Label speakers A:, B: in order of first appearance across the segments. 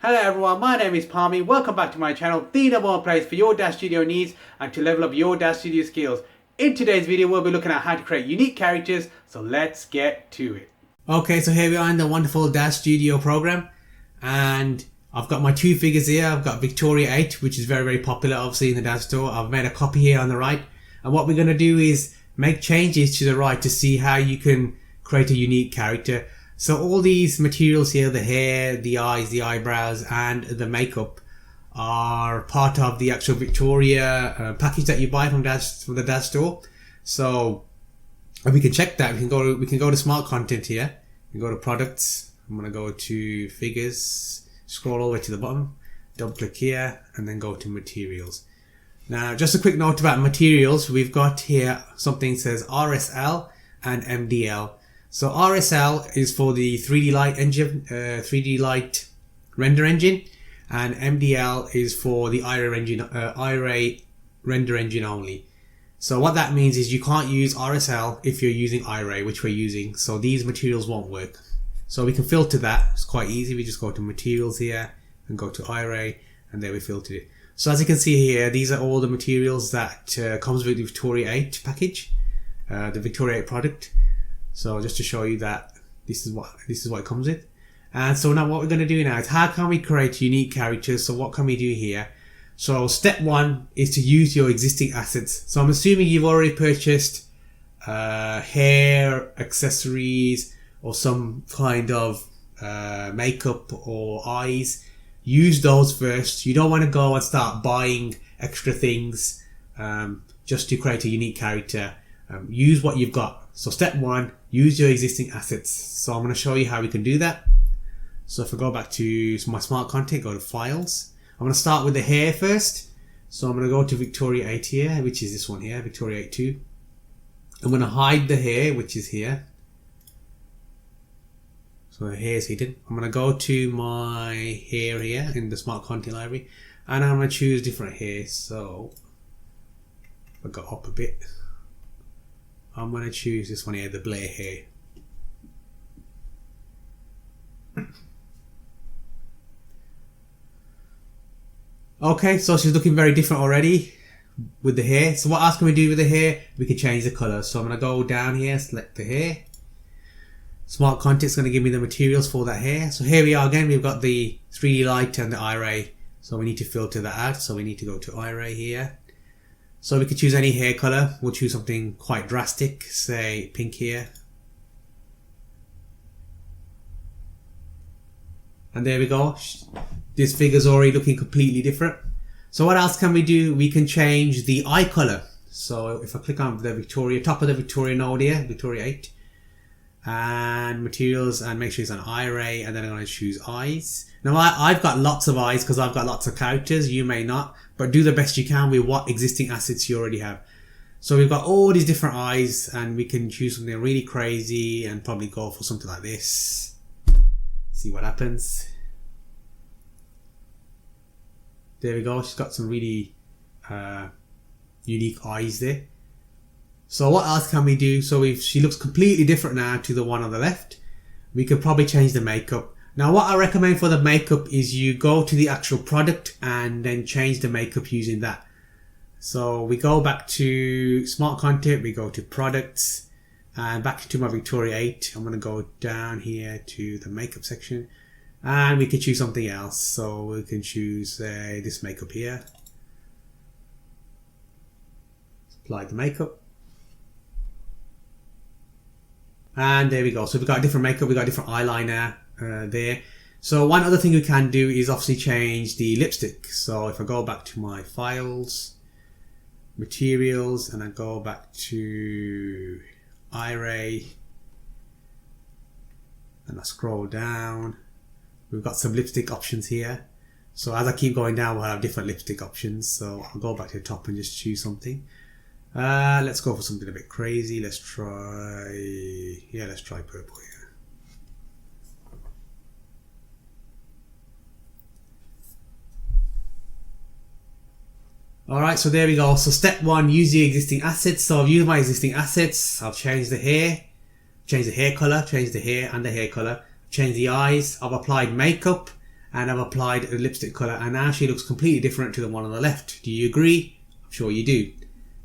A: Hello everyone, my name is Palmy. Welcome back to my channel, the number one place for your Daz Studio needs and to level up your Daz Studio skills. In today's video, we'll be looking at how to create unique characters, so let's get to it. Okay, so here we are in the wonderful Daz Studio program, and I've got my two figures here. I've got Victoria 8, which is very popular obviously in the Daz store. I've made a copy here on the right, and what we're going to do is make changes to the right to see how you can create a unique character. So all these materials here, the hair, the eyes, the eyebrows and the makeup are part of the actual Victoria package that you buy from the Daz store. So we can check that. We can go to smart content here. We go to products. I'm going to go to figures, scroll all the way to the bottom, double click here and then go to materials. Now just a quick note about materials. We've got here something that says RSL and MDL. So RSL is for the 3D Light engine, 3D Light render engine, and MDL is for the Iray render engine only. So what that means is you can't use RSL if you're using Iray, which we're using. So these materials won't work. So we can filter that. It's quite easy. We just go to materials here and go to Iray, and there we filtered it. So as you can see here, these are all the materials that comes with the Victoria 8 package, the Victoria 8 product. So just to show you that this is what it comes with. And so now what we're going to do now is how can we create unique characters. So what can we do here? So step one is to use your existing assets. So I'm assuming you've already purchased hair, accessories or some kind of makeup or eyes. Use those first. You don't want to go and start buying extra things just to create a unique character. Use what you've got. So step one, use your existing assets. So I'm going to show you how we can do that. So if I go back to my smart content, go to files. I'm going to start with the hair first. So I'm going to go to Victoria 8 here, which is this one here, Victoria 8 2. I'm going to hide the hair, which is here. So the hair is hidden. I'm going to go to my hair here in the smart content library, and I'm going to choose different hair. So if I go up a bit, I'm going to choose this one here, the Blair hair. Okay, so she's looking very different already with the hair. So what else can we do with the hair? We can change the colour. So I'm going to go down here, select the hair. Smart Content's going to give me the materials for that hair. So here we are again, we've got the 3D Light and the Iray. So we need to filter that out. So we need to go to Iray here. So we could choose any hair colour. We'll choose something quite drastic, say pink here. And there we go. This figure's already looking completely different. So what else can we do? We can change the eye colour. So if I click on the Victoria, top of the Victoria node here, Victoria 8, and materials, and make sure it's an Iray, and then I'm going to choose eyes. Now I've got lots of eyes because I've got lots of characters. You may not, but do the best you can with what existing assets you already have. So we've got all these different eyes, and we can choose something really crazy and probably go for something like this. See what happens. There we go. She's got some really unique eyes there. So what else can we do? So if she looks completely different now to the one on the left, we could probably change the makeup. Now what I recommend for the makeup is you go to the actual product and then change the makeup using that. So we go back to smart content, we go to products, and back to my Victoria 8. I'm going to go down here to the makeup section, and we can choose something else. So we can choose this makeup here. Apply the makeup. And there we go. So we've got different makeup, we've got different eyeliner there. So one other thing we can do is obviously change the lipstick. So if I go back to my files, materials, and I go back to Iray, and I scroll down, we've got some lipstick options here. So as I keep going down, we'll have different lipstick options. So I'll go back to the top and just choose something. Let's go for something a bit crazy. Let's try purple here. Alright, so there we go. So step one, use your existing assets. So I've used my existing assets. I've changed the hair, changed the hair colour, changed the hair and the hair colour, changed the eyes. I've applied makeup and I've applied a lipstick colour, and now she looks completely different to the one on the left. Do you agree? I'm sure you do.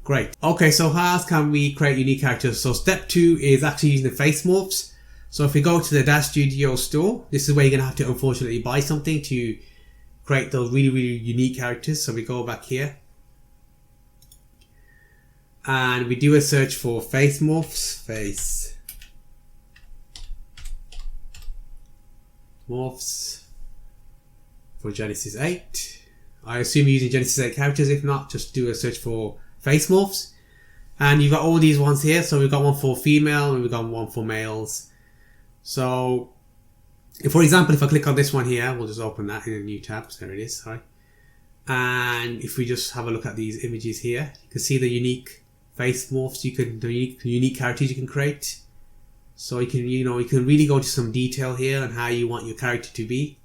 A: Great. Okay, so how else can we create unique characters? So step 2 is actually using the face morphs. So if we go to the Daz Studio store, this is where you're going to have to unfortunately buy something to create those really unique characters. So we go back here and we do a search for face morphs. Face morphs for Genesis 8. I assume you're using Genesis 8 characters. If not, just do a search for face morphs. And you've got all these ones here. So we've got one for female and we've got one for males. So, for example, if I click on this one here, we'll just open that in a new tab. There it is, sorry. And if we just have a look at these images here, you can see the unique face morphs, the unique characters you can create. So you can really go into some detail here on how you want your character to be.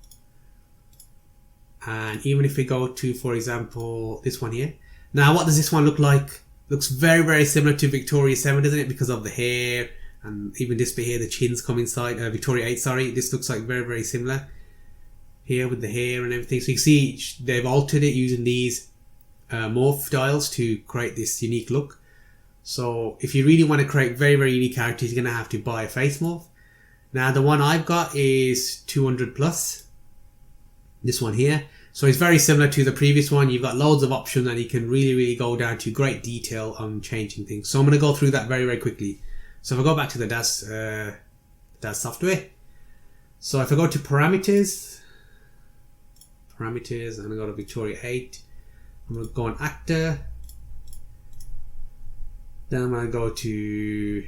A: And even if we go to, for example, this one here. Now, what does this one look like? Looks very similar to Victoria 7, doesn't it? Because of the hair. And even this bit here, the chins come inside, Victoria 8, sorry. This looks like very similar here with the hair and everything. So you can see they've altered it using these morph dials to create this unique look. So if you really want to create very unique characters, you're going to have to buy a face morph. Now the one I've got is 200 plus. This one here. So it's very similar to the previous one. You've got loads of options and you can really go down to great detail on changing things. So I'm going to go through that very quickly. So if I go back to the Daz software, so if I go to parameters, and I go to Victoria 8, I'm going to go on actor, then I'm going to go to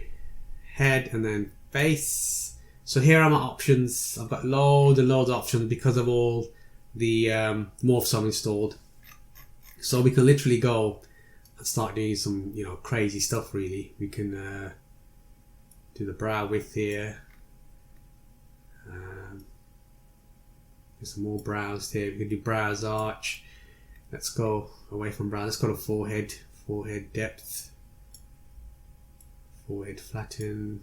A: head and then face. So here are my options. I've got loads of options because of all the morphs I've installed. So we can literally go and start doing some crazy stuff really. We can do the brow width here. There's some more brows here. We can do brows arch. Let's go away from brow. Let's go to forehead. Forehead depth. Forehead flatten.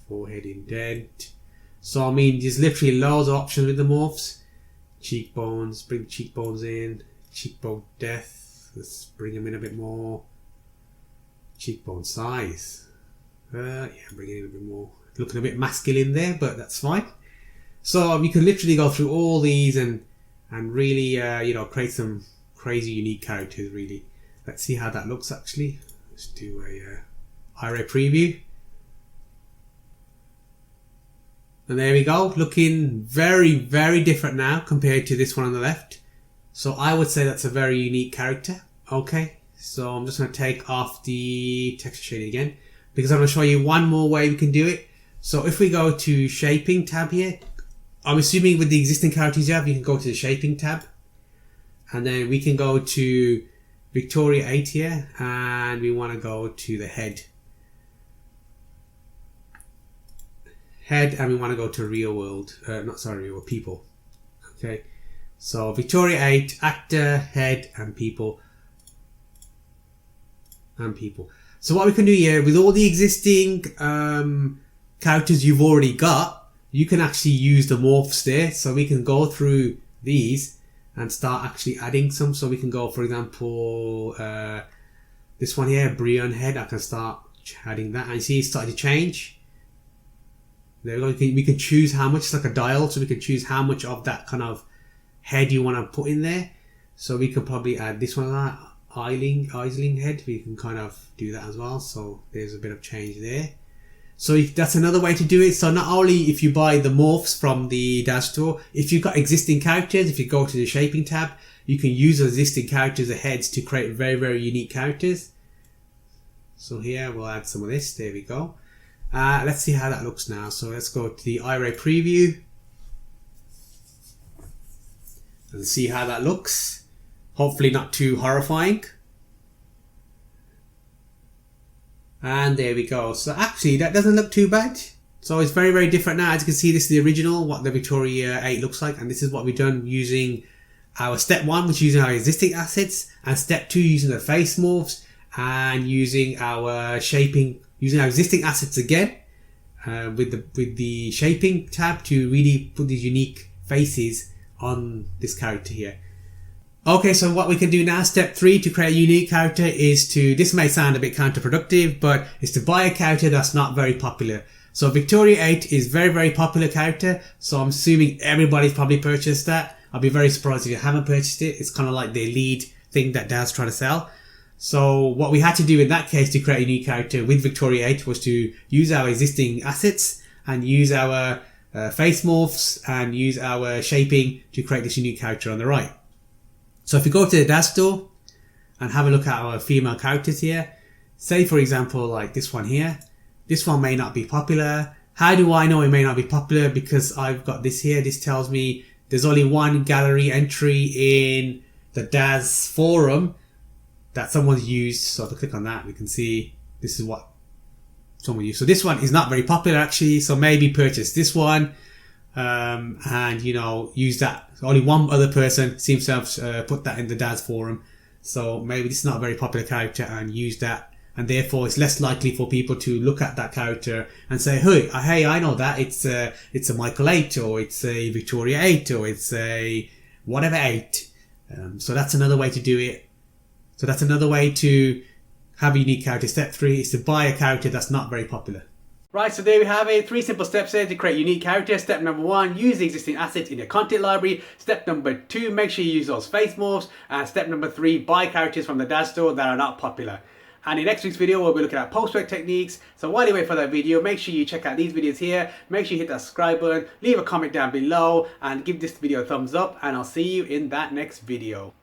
A: Forehead indent. So I mean, there's literally loads of options with the morphs. Cheekbones. Bring cheekbones in. Cheekbone depth. Let's bring them in a bit more. Cheekbone size. Yeah, bring it in a bit more. Looking a bit masculine there, but that's fine. So you can literally go through all these and really, create some crazy unique characters. Really, let's see how that looks. Actually, let's do a iRay preview, and there we go. Looking very different now compared to this one on the left. So I would say that's a very unique character. Okay, so I'm just going to take off the texture shading again, because I'm going to show you one more way we can do it. So if we go to shaping tab here, I'm assuming with the existing characters you have, you can go to the shaping tab, and then we can go to Victoria 8 here, and we want to go to the head, and we want to go to real world, real world, people. Okay, so Victoria 8, actor, head, and people. So what we can do here, with all the existing characters you've already got, you can actually use the morphs there. So we can go through these and start actually adding some. So we can go, for example, this one here, Brion head. I can start adding that, and you see it's starting to change. There we go. We can choose how much. It's like a dial, so we can choose how much of that kind of head you want to put in there. So we could probably add this one, that Isling head. We can kind of do that as well. So there's a bit of change there. So that's another way to do it. So not only if you buy the morphs from the Daz store, if you've got existing characters, if you go to the shaping tab, you can use those existing characters as heads to create very unique characters. So here we'll add some of this. There we go. Let's see how that looks now. So let's go to the iRay preview and see how that looks. Hopefully not too horrifying. And there we go. So actually that doesn't look too bad. So it's very different now. As you can see, this is the original, what the Victoria 8 looks like. And this is what we've done using our step 1, which is using our existing assets, and step 2 using the face morphs, and using our shaping, using our existing assets again, with the shaping tab to really put these unique faces on this character here. Okay, so what we can do now, step 3 to create a unique character is to, this may sound a bit counterproductive, but it's to buy a character that's not very popular. So Victoria 8 is very popular character, so I'm assuming everybody's probably purchased that. I'll be very surprised if you haven't purchased it. It's kind of like the lead thing that Daz trying to sell. So what we had to do in that case to create a new character with Victoria 8 was to use our existing assets and use our face morphs and use our shaping to create this unique character on the right. So if you go to the Daz store and have a look at our female characters here, say for example like this one here, this one may not be popular. How do I know it may not be popular? Because I've got this here. This tells me there's only one gallery entry in the Daz forum that someone's used. So if I click on that, we can see this is what someone used. So this one is not very popular actually. So maybe purchase this one and you know, use that. Only one other person seems to have put that in the Daz forum. So maybe this is not a very popular character and use that. And therefore it's less likely for people to look at that character and say, hey, I know that it's a Michael 8 or it's a Victoria 8 or it's a whatever 8. So that's another way to do it. So that's another way to have a unique character. Step 3 is to buy a character that's not very popular. Right, so there we have it. 3 simple steps there to create unique characters. Step number 1, use the existing assets in your content library. Step number 2, make sure you use those face morphs. And step number 3, buy characters from the Daz store that are not popular. And in next week's video, we'll be looking at post-work techniques. So while you wait for that video, make sure you check out these videos here. Make sure you hit that subscribe button, leave a comment down below, and give this video a thumbs up. And I'll see you in that next video.